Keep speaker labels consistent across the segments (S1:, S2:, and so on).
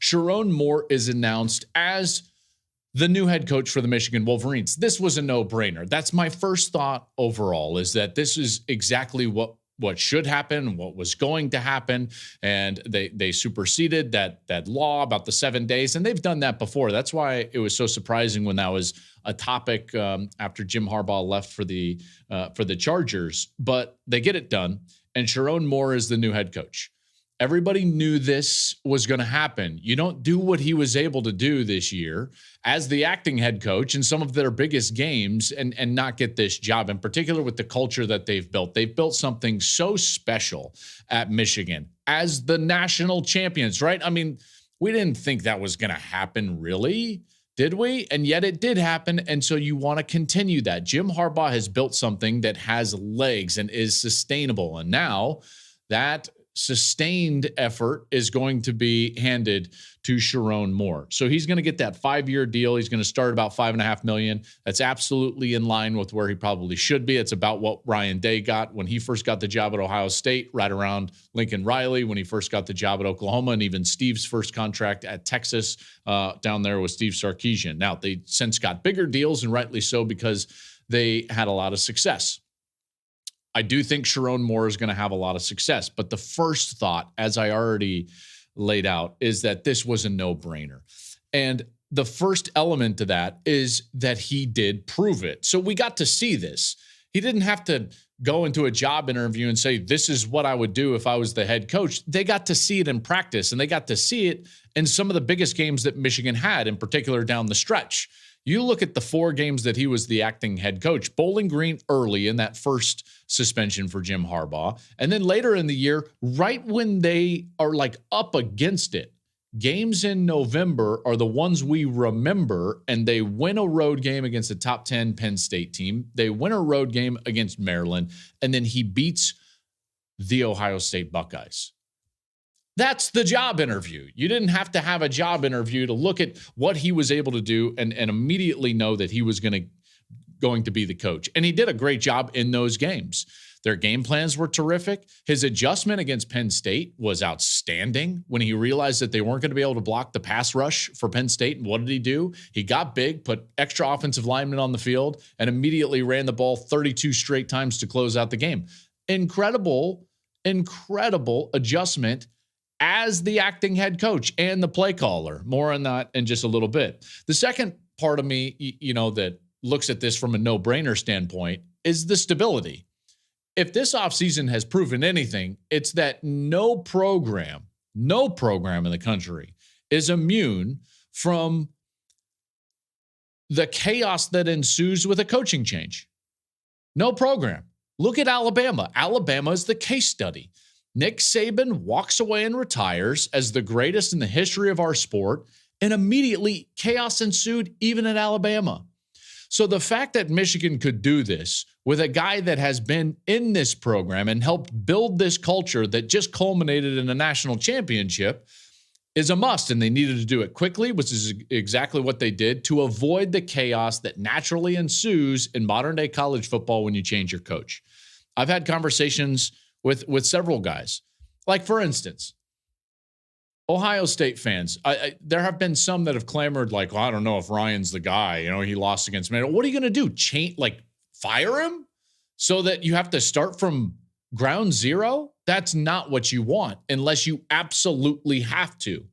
S1: Sherrone Moore is announced as the new head coach for the Michigan Wolverines. This was a no-brainer. That's my first thought overall, is that this is exactly what should happen, what was going to happen, and they superseded that law about the 7 days, and they've done that before. That's why it was so surprising when that was a topic after Jim Harbaugh left for the Chargers. But they get it done, and Sherrone Moore is the new head coach. Everybody knew this was going to happen. You don't do what he was able to do this year as the acting head coach in some of their biggest games and not get this job, in particular with the culture that they've built. They've built something so special at Michigan as the national champions, right? I mean, we didn't think that was going to happen, really, did we? And yet it did happen, and so you want to continue that. Jim Harbaugh has built something that has legs and is sustainable, and now that sustained effort is going to be handed to Sherrone Moore. So he's going to get that 5-year deal. He's going to start about $5.5 million. That's absolutely in line with where he probably should be. It's about what Ryan Day got when he first got the job at Ohio State, right around Lincoln Riley when he first got the job at Oklahoma, and even Steve's first contract at Texas down there with Steve Sarkisian. Now, they since got bigger deals, and rightly so, because they had a lot of success. I do think Sherrone Moore is going to have a lot of success, but the first thought, as I already laid out, is that this was a no-brainer. And the first element to that is that he did prove it. So we got to see this. He didn't have to go into a job interview and say, this is what I would do if I was the head coach. They got to see it in practice, and they got to see it in some of the biggest games that Michigan had, in particular down the stretch. You look at the 4 games that he was the acting head coach. Bowling Green early in that first suspension for Jim Harbaugh. And then later in the year, right when they are like up against it, games in November are the ones we remember, and they win a road game against a top 10 Penn State team. They win a road game against Maryland, and then he beats the Ohio State Buckeyes. That's the job interview. You didn't have to have a job interview to look at what he was able to do and immediately know that he was going to be the coach. And he did a great job in those games. Their game plans were terrific. His adjustment against Penn State was outstanding when he realized that they weren't going to be able to block the pass rush for Penn State. And what did he do? He got big, put extra offensive linemen on the field, and immediately ran the ball 32 straight times to close out the game. Incredible adjustment as the acting head coach and the play caller. More on that in just a little bit. The second part of me, that looks at this from a no-brainer standpoint is the stability. If this offseason has proven anything, it's that no program in the country is immune from the chaos that ensues with a coaching change. No program. Look at Alabama. Alabama is the case study. Nick Saban walks away and retires as the greatest in the history of our sport, and immediately chaos ensued even at Alabama. So the fact that Michigan could do this with a guy that has been in this program and helped build this culture that just culminated in a national championship is a must, and they needed to do it quickly, which is exactly what they did, to avoid the chaos that naturally ensues in modern-day college football when you change your coach. I've had conversations with several guys. Like, for instance, Ohio State fans. There have been some that have clamored, like, well, I don't know if Ryan's the guy. He lost against Maryland. What are you going to do? Fire him so that you have to start from ground zero? That's not what you want unless you absolutely have to.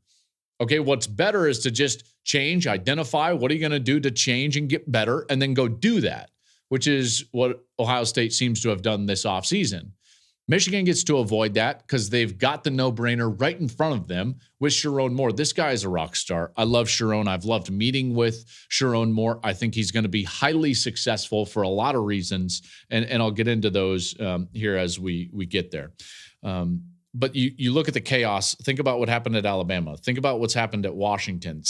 S1: Okay, what's better is to just change, identify what are you going to do to change and get better, and then go do that, which is what Ohio State seems to have done this offseason. Michigan gets to avoid that because they've got the no-brainer right in front of them with Sherrone Moore. This guy is a rock star. I love Sherrone. I've loved meeting with Sherrone Moore. I think he's going to be highly successful for a lot of reasons, and I'll get into those here as we get there. But you look at the chaos. Think about what happened at Alabama. Think about what's happened at Washington.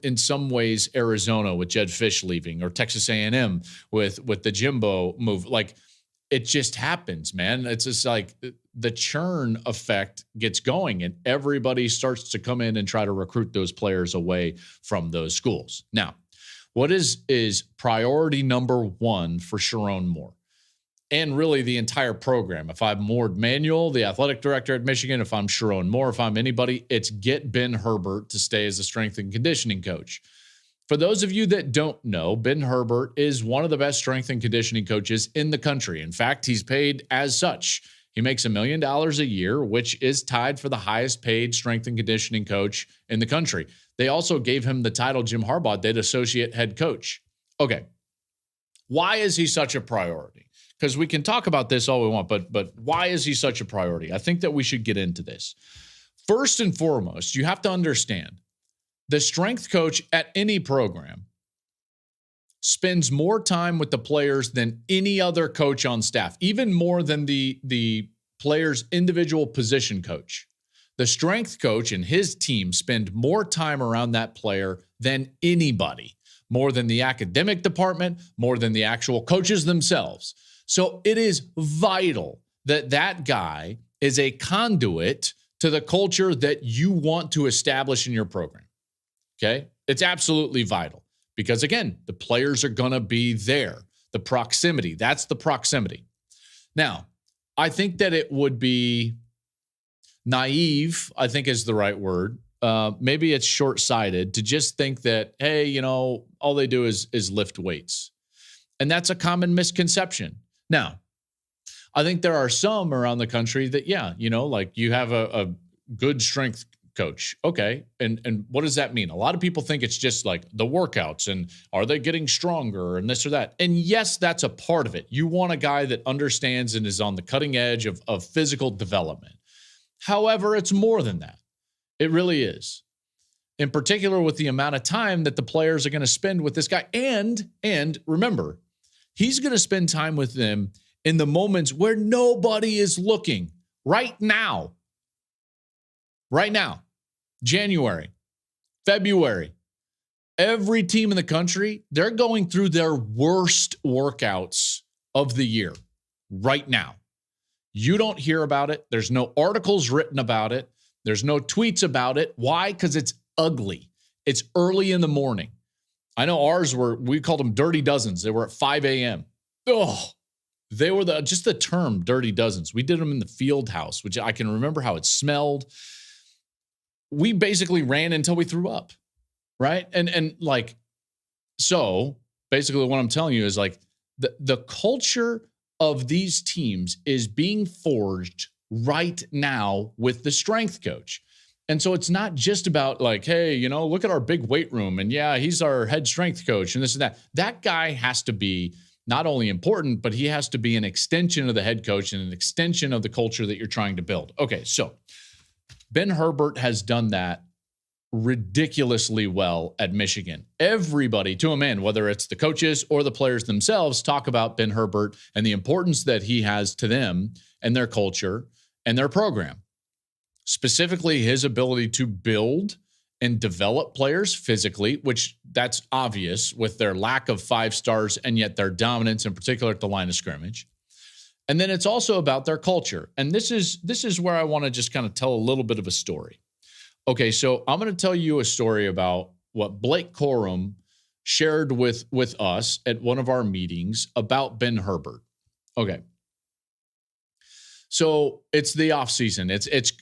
S1: In some ways, Arizona with Jed Fish leaving, or Texas A&M with the Jimbo move. It just happens, man. It's just like the churn effect gets going, and everybody starts to come in and try to recruit those players away from those schools. Now, what is priority number one for Sherrone Moore? and really the entire program. If I'm Ward Manuel, the athletic director at Michigan, if I'm Sherrone Moore, if I'm anybody, it's get Ben Herbert to stay as a strength and conditioning coach. For those of you that don't know, Ben Herbert is one of the best strength and conditioning coaches in the country. In fact, he's paid as such. He makes $1 million a year, which is tied for the highest paid strength and conditioning coach in the country. They also gave him the title Jim Harbaugh did, associate head coach. Okay. Why is he such a priority? Because we can talk about this all we want, but why is he such a priority? I think that we should get into this. First and foremost, you have to understand the strength coach at any program spends more time with the players than any other coach on staff, even more than the player's individual position coach. The strength coach and his team spend more time around that player than anybody, more than the academic department, more than the actual coaches themselves. So it is vital that that guy is a conduit to the culture that you want to establish in your program. Okay? It's absolutely vital because, again, the players are going to be there. The proximity, that's the proximity. Now, I think that it would be naive, I think is the right word. Maybe it's short-sighted to just think that, hey, you know, all they do is lift weights. And that's a common misconception. Now, I think there are some around the country that, yeah, you know, like you have a good strength coach. Okay. And what does that mean? A lot of people think it's just like the workouts and are they getting stronger and this or that. And yes, that's a part of it. You want a guy that understands and is on the cutting edge of physical development. However, it's more than that. It really is. In particular, with the amount of time that the players are going to spend with this guy. And remember, he's going to spend time with them in the moments where nobody is looking. Right now. January, February. Every team in the country, they're going through their worst workouts of the year right now. You don't hear about it. There's no articles written about it. There's no tweets about it. Why? Because it's ugly. It's early in the morning. I know ours we called them dirty dozens. They were at 5 a.m. Oh, they were just the term dirty dozens. We did them in the field house, which I can remember how it smelled. We basically ran until we threw up, right? And like, so basically what I'm telling you is like the culture of these teams is being forged right now with the strength coach. And so it's not just about like, hey, you know, look at our big weight room. And yeah, he's our head strength coach and this and that. That guy has to be not only important, but he has to be an extension of the head coach and an extension of the culture that you're trying to build. Okay, so Ben Herbert has done that ridiculously well at Michigan. Everybody, to a man, whether it's the coaches or the players themselves, talk about Ben Herbert and the importance that he has to them and their culture and their program. Specifically, his ability to build and develop players physically, which that's obvious with their lack of 5 stars and yet their dominance, in particular at the line of scrimmage. And then it's also about their culture. And this is where I want to just kind of tell a little bit of a story. Okay, so I'm going to tell you a story about what Blake Corum shared with us at one of our meetings about Ben Herbert. Okay. So it's the offseason.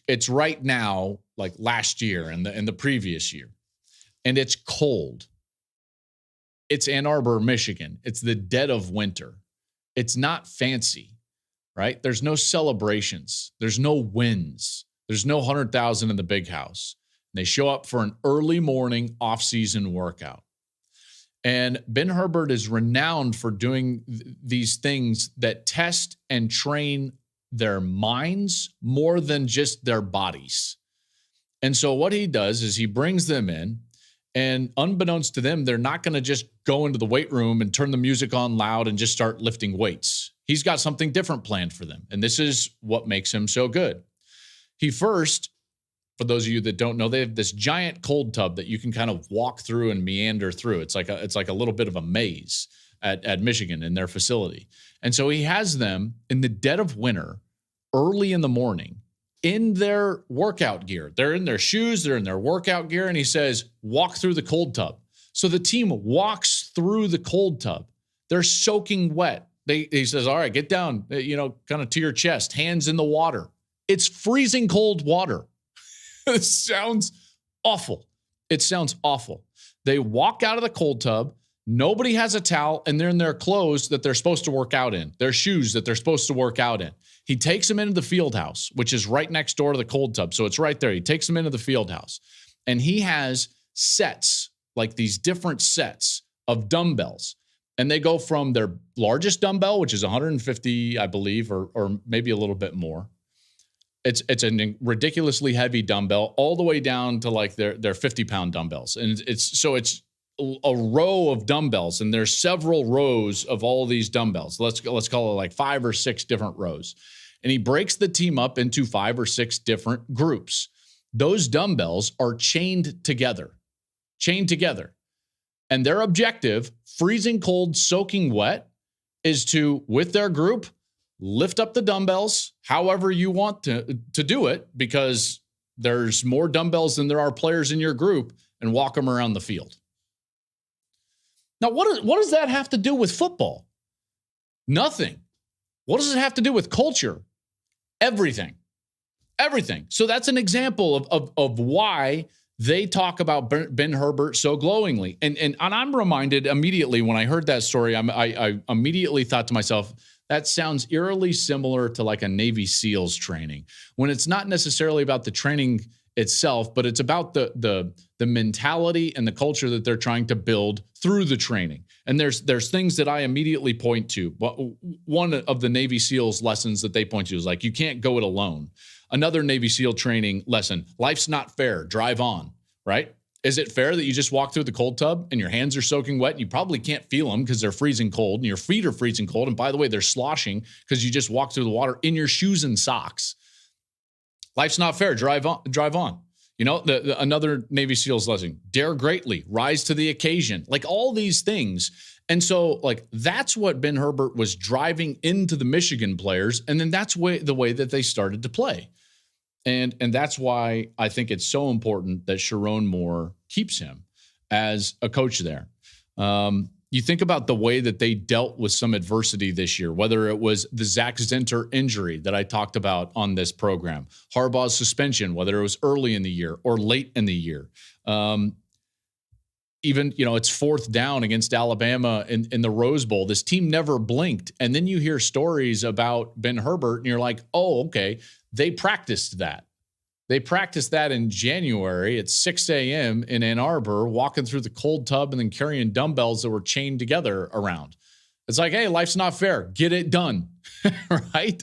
S1: It's right now, like last year and the previous year. And it's cold. It's Ann Arbor, Michigan. It's the dead of winter. It's not fancy. Right? There's no celebrations. There's no wins. There's no 100,000 in the big house. And they show up for an early morning off-season workout. And Ben Herbert is renowned for doing these things that test and train their minds more than just their bodies. And so what he does is he brings them in, and unbeknownst to them, they're not going to just go into the weight room and turn the music on loud and just start lifting weights. He's got something different planned for them. And this is what makes him so good. He first, for those of you that don't know, they have this giant cold tub that you can kind of walk through and meander through. It's like a little bit of a maze at Michigan in their facility. And so he has them in the dead of winter, early in the morning, in their workout gear. They're in their shoes, they're in their workout gear, and he says, walk through the cold tub. So the team walks through the cold tub. They're soaking wet. He says, all right, get down, kind of to your chest, hands in the water. It's freezing cold water. It sounds awful. It sounds awful. They walk out of the cold tub. Nobody has a towel, and they're in their clothes that they're supposed to work out in, their shoes that they're supposed to work out in. He takes them into the field house, which is right next door to the cold tub. So it's right there. He takes them into the field house, and he has sets, like these different sets of dumbbells. And they go from their largest dumbbell, which is 150, I believe, or maybe a little bit more. It's a ridiculously heavy dumbbell, all the way down to like their 50-pound dumbbells. And it's a row of dumbbells, and there's several rows of all of these dumbbells. Let's call it like 5 or 6 different rows. And he breaks the team up into 5 or 6 different groups. Those dumbbells are chained together. And their objective, freezing cold, soaking wet, is to, with their group, lift up the dumbbells however you want to do it, because there's more dumbbells than there are players in your group, and walk them around the field. Now, what does that have to do with football? Nothing. What does it have to do with culture? Everything. So that's an example of why they talk about Ben Herbert so glowingly. And I'm reminded immediately when I heard that story, I immediately thought to myself, that sounds eerily similar to like a Navy SEALs training, when it's not necessarily about the training itself, but it's about the mentality and the culture that they're trying to build through the training. And there's things that I immediately point to. One of the Navy SEALs lessons that they point to is like, you can't go it alone. Another Navy SEAL training lesson, life's not fair, drive on, right? Is it fair that you just walk through the cold tub and your hands are soaking wet? You probably can't feel them because they're freezing cold, and your feet are freezing cold. And by the way, they're sloshing because you just walked through the water in your shoes and socks. Life's not fair. Drive on. Another Navy SEALs lesson, dare greatly, rise to the occasion, like all these things. And so like, that's what Ben Herbert was driving into the Michigan players. And then that's the way that they started to play. And that's why I think it's so important that Sherrone Moore keeps him as a coach there. You think about the way that they dealt with some adversity this year, whether it was the Zach Zinter injury that I talked about on this program, Harbaugh's suspension, whether it was early in the year or late in the year. Even, it's 4th down against Alabama in the Rose Bowl. This team never blinked. And then you hear stories about Ben Herbert and you're like, oh, okay, they practiced that. They practiced that in January at 6 a.m. in Ann Arbor, walking through the cold tub and then carrying dumbbells that were chained together around. It's like, hey, life's not fair. Get it done, right?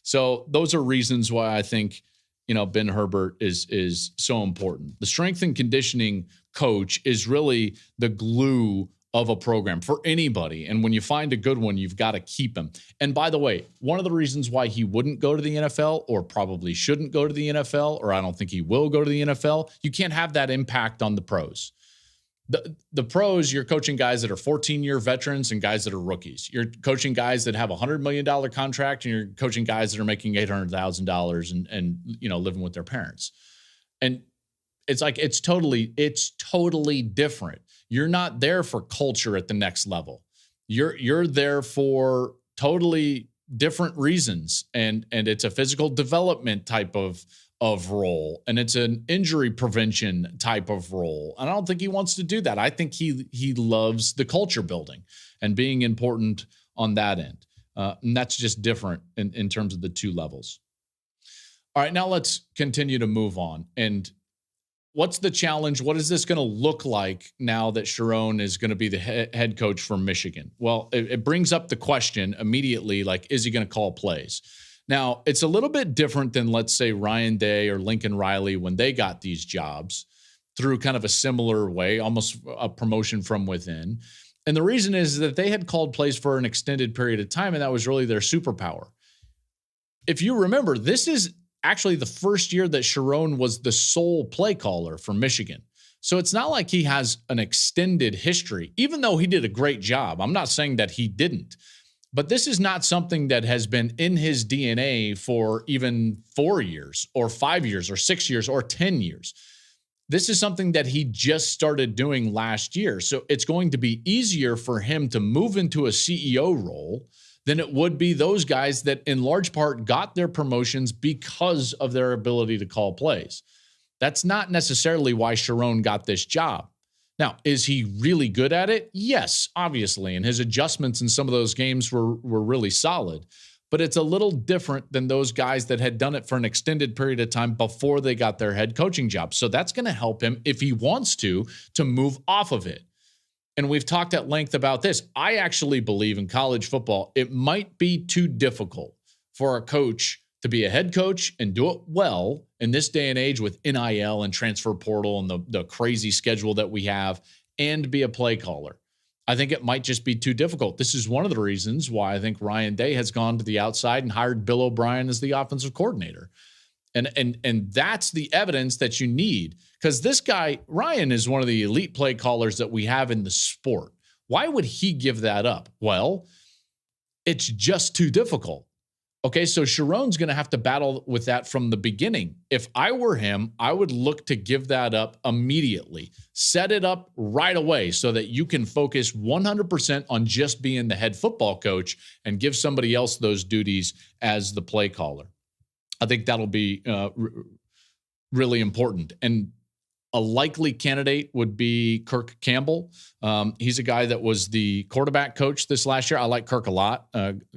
S1: So those are reasons why I think, Ben Herbert is so important. The strength and conditioning coach is really the glue of a program for anybody. And when you find a good one, you've got to keep him. And by the way, one of the reasons why he wouldn't go to the NFL, or probably shouldn't go to the NFL, or I don't think he will go to the NFL, you can't have that impact on the pros. The pros, you're coaching guys that are 14-year veterans and guys that are rookies. You're coaching guys that have a $100 million contract, and you're coaching guys that are making $800,000 and living with their parents. And it's like, it's totally different. You're not there for culture at the next level. You're there for totally different reasons. And it's a physical development type of role. And it's an injury prevention type of role. And I don't think he wants to do that. I think he loves the culture building and being important on that end. And that's just different in terms of the two levels. All right, now let's continue to move on. And what's the challenge? What is this going to look like now that Sherrone is going to be the head coach for Michigan? Well, it brings up the question immediately, like, is he going to call plays? Now, it's a little bit different than, let's say, Ryan Day or Lincoln Riley when they got these jobs through kind of a similar way, almost a promotion from within. And the reason is that they had called plays for an extended period of time, and that was really their superpower. If you remember, this is actually the first year that Sherrone was the sole play caller for Michigan. So it's not like he has an extended history, even though he did a great job. I'm not saying that he didn't, but this is not something that has been in his DNA for even 4 years or 5 years or 6 years or 10 years. This is something that he just started doing last year. So it's going to be easier for him to move into a CEO role than it would be those guys that in large part got their promotions because of their ability to call plays. That's not necessarily why Sherrone got this job. Now, is he really good at it? Yes, obviously. And his adjustments in some of those games were really solid. But it's a little different than those guys that had done it for an extended period of time before they got their head coaching job. So that's going to help him, if he wants to move off of it. And we've talked at length about this. I actually believe in college football, it might be too difficult for a coach to be a head coach and do it well in this day and age with NIL and transfer portal and the crazy schedule that we have, and be a play caller. I think it might just be too difficult. This is one of the reasons why I think Ryan Day has gone to the outside and hired Bill O'Brien as the offensive coordinator. And that's the evidence that you need, because this guy, Ryan, is one of the elite play callers that we have in the sport. Why would he give that up? Well, it's just too difficult. Okay, so Sherrone's going to have to battle with that from the beginning. If I were him, I would look to give that up immediately. Set it up right away so that you can focus 100% on just being the head football coach and give somebody else those duties as the play caller. I think that'll be really important. And a likely candidate would be Kirk Campbell. He's a guy that was the quarterback coach this last year. I like Kirk a lot.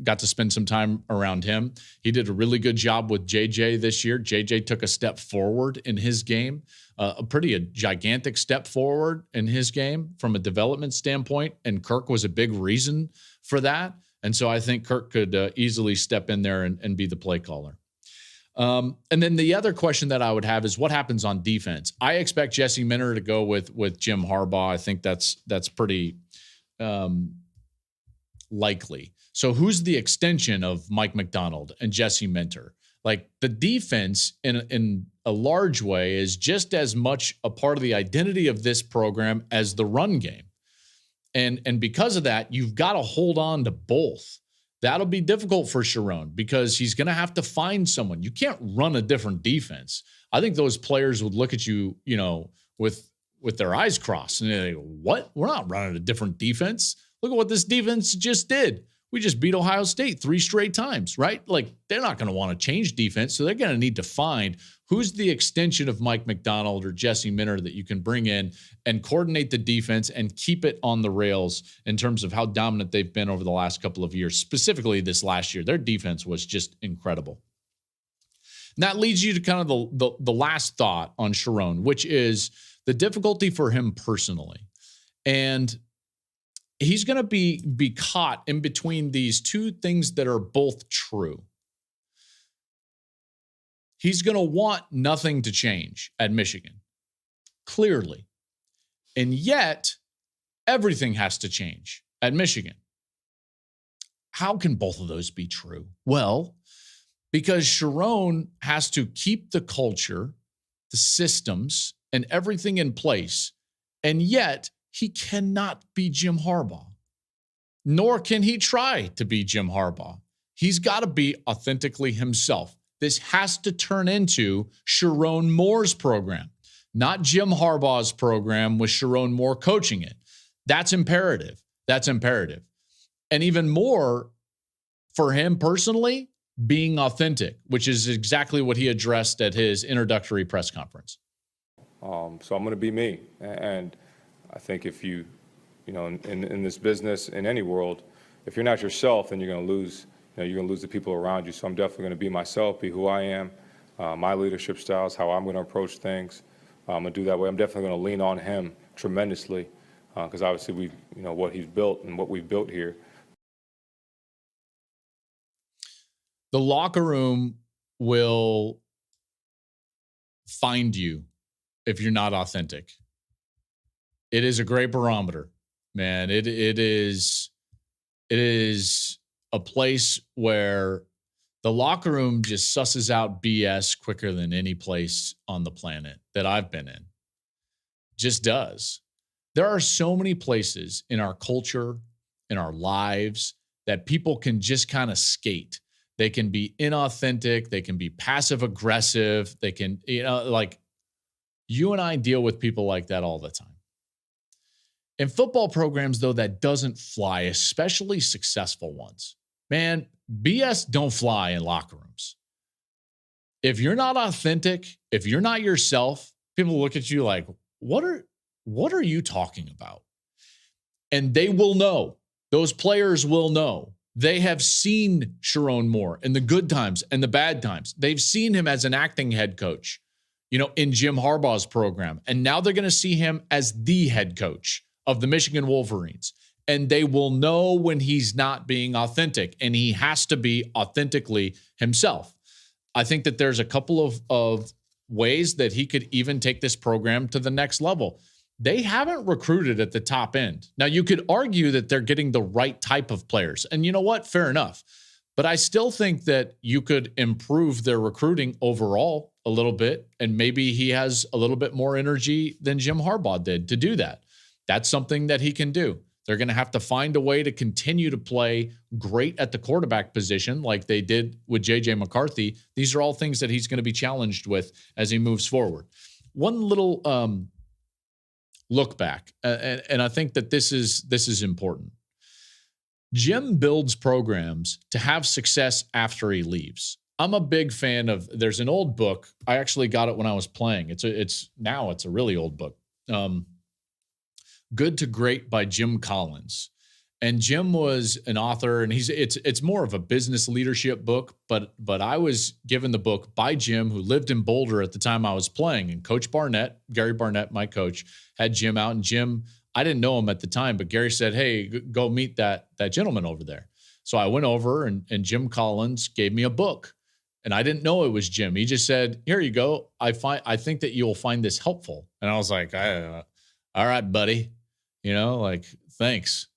S1: Got to spend some time around him. He did a really good job with JJ this year. JJ took a step forward in his game, a gigantic step forward in his game from a development standpoint. And Kirk was a big reason for that. And so I think Kirk could easily step in there and be the play caller. And then the other question that I would have is what happens on defense. I expect Jesse Minter to go with Jim Harbaugh. I think that's pretty likely. So who's the extension of Mike McDonald and Jesse Minter? Like, the defense in a large way is just as much a part of the identity of this program as the run game. And because of that, you've got to hold on to both. That'll be difficult for Sherrone because he's going to have to find someone. You can't run a different defense. I think those players would look at you, with their eyes crossed and they're like, what? We're not running a different defense. Look at what this defense just did. We just beat Ohio State 3 straight times, right? Like, they're not going to want to change defense. So they're going to need to find who's the extension of Mike McDonald or Jesse Minter that you can bring in and coordinate the defense and keep it on the rails in terms of how dominant they've been over the last couple of years, specifically this last year. Their defense was just incredible. And that leads you to kind of the last thought on Sherrone, which is the difficulty for him personally. And he's going to be caught in between these two things that are both true. He's going to want nothing to change at Michigan, clearly. And yet, everything has to change at Michigan. How can both of those be true? Well, because Sherrone has to keep the culture, the systems, and everything in place, and yet he cannot be Jim Harbaugh, nor can he try to be Jim Harbaugh. He's got to be authentically himself. This has to turn into Sherrone Moore's program, not Jim Harbaugh's program with Sherrone Moore coaching it. That's imperative. That's imperative. And even more for him personally, being authentic, which is exactly what he addressed at his introductory press conference.
S2: So I'm going to be me. And I think if you in this business, in any world, if you're not yourself, then you're going to lose. You're going to lose the people around you. So I'm definitely going to be myself, be who I am, my leadership styles, how I'm going to approach things. I'm going to do that way. I'm definitely going to lean on him tremendously because obviously what he's built and what we've built here.
S1: The locker room will find you if you're not authentic. It is a great barometer, man. It is a place where the locker room just susses out BS quicker than any place on the planet that I've been in. Just does. There are so many places in our culture, in our lives, that people can just kind of skate. They can be inauthentic. They can be passive aggressive. They can, like you and I deal with people like that all the time. In football programs, though, that doesn't fly, especially successful ones. Man, BS don't fly in locker rooms. If you're not authentic, if you're not yourself, people look at you like, what are you talking about? And they will know. Those players will know. They have seen Sherrone Moore in the good times and the bad times. They've seen him as an acting head coach, in Jim Harbaugh's program. And now they're going to see him as the head coach of the Michigan Wolverines. And they will know when he's not being authentic, and he has to be authentically himself. I think that there's a couple of ways that he could even take this program to the next level. They haven't recruited at the top end. Now, you could argue that they're getting the right type of players. And you know what? Fair enough. But I still think that you could improve their recruiting overall a little bit. And maybe he has a little bit more energy than Jim Harbaugh did to do that. That's something that he can do. They're going to have to find a way to continue to play great at the quarterback position like they did with J.J. McCarthy. These are all things that he's going to be challenged with as he moves forward. One little look back, and I think that this is important. Jim builds programs to have success after he leaves. I'm a big fan of, there's an old book. I actually got it when I was playing. It's a really old book. Good to Great by Jim Collins. And Jim was an author, and it's more of a business leadership book, but I was given the book by Jim, who lived in Boulder at the time I was playing. And Coach Barnett, Gary Barnett, my coach, had Jim out. And Jim, I didn't know him at the time, but Gary said, hey, go meet that gentleman over there. So I went over, and Jim Collins gave me a book. And I didn't know it was Jim. He just said, here you go. I think that you'll find this helpful. And I was like, all right, buddy. Thanks.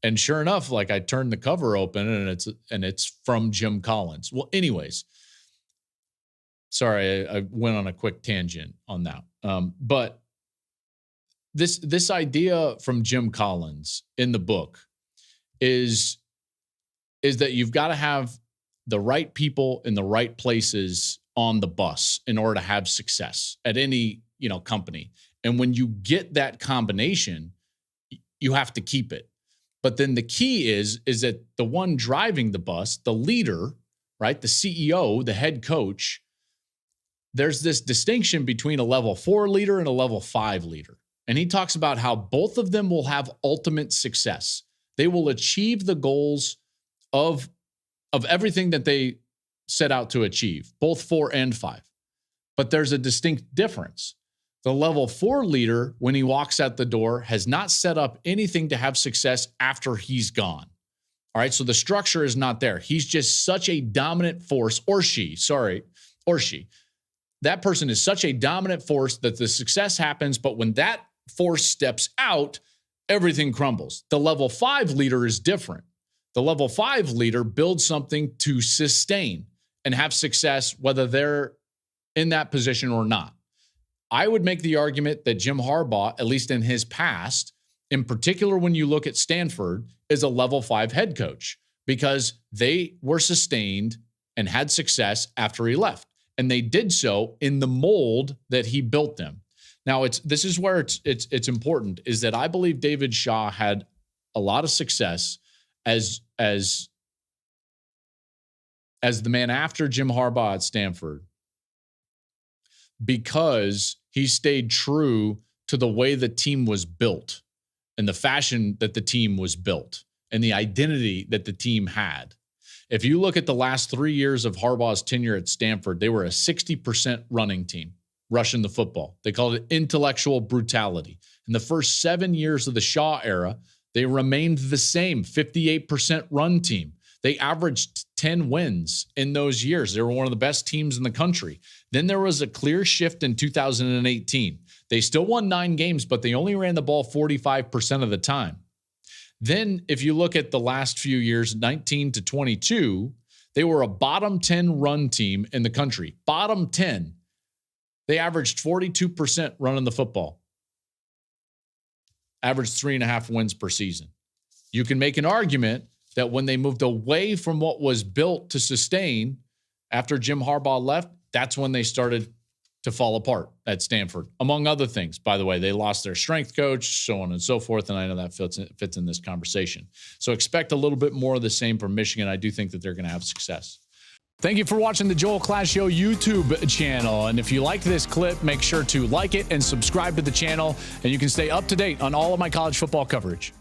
S1: And sure enough, I turned the cover open, and it's from Jim Collins. Well, anyways, sorry, I went on a quick tangent on that. But this idea from Jim Collins in the book is that you've got to have the right people in the right places on the bus in order to have success at any, company. And when you get that combination, you have to keep it. But then the key is that the one driving the bus, the leader, right, the CEO, the head coach, there's this distinction between a level 4 leader and a level 5 leader. And he talks about how both of them will have ultimate success. They will achieve the goals of everything that they set out to achieve, both 4 and 5. But there's a distinct difference. The level 4 leader, when he walks out the door, has not set up anything to have success after he's gone. All right, so the structure is not there. He's just such a dominant force, or she. That person is such a dominant force that the success happens, but when that force steps out, everything crumbles. The level 5 leader is different. The level 5 leader builds something to sustain and have success, whether they're in that position or not. I would make the argument that Jim Harbaugh, at least in his past, in particular when you look at Stanford, is a level 5 head coach because they were sustained and had success after he left. And they did so in the mold that he built them. Now, this is where it's important, is that I believe David Shaw had a lot of success as the man after Jim Harbaugh at Stanford, because he stayed true to the way the team was built and the fashion that the team was built and the identity that the team had. If you look at the last 3 years of Harbaugh's tenure at Stanford, they were a 60% running team, rushing the football. They called it intellectual brutality. In the first 7 years of the Shaw era, they remained the same, 58% run team. They averaged 10 wins in those years. They were one of the best teams in the country. Then there was a clear shift in 2018. They still won 9 games, but they only ran the ball 45% of the time. Then if you look at the last few years, 19 to 22, they were a bottom 10 run team in the country. Bottom 10. They averaged 42% running the football. Averaged 3.5 wins per season. You can make an argument that when they moved away from what was built to sustain after Jim Harbaugh left, that's when they started to fall apart at Stanford, among other things. By the way, they lost their strength coach, so on and so forth, and I know that fits in this conversation. So expect a little bit more of the same from Michigan. I do think that they're going to have success. Thank you for watching the Joel Klatt Show YouTube channel. And if you like this clip, make sure to like it and subscribe to the channel, and you can stay up to date on all of my college football coverage.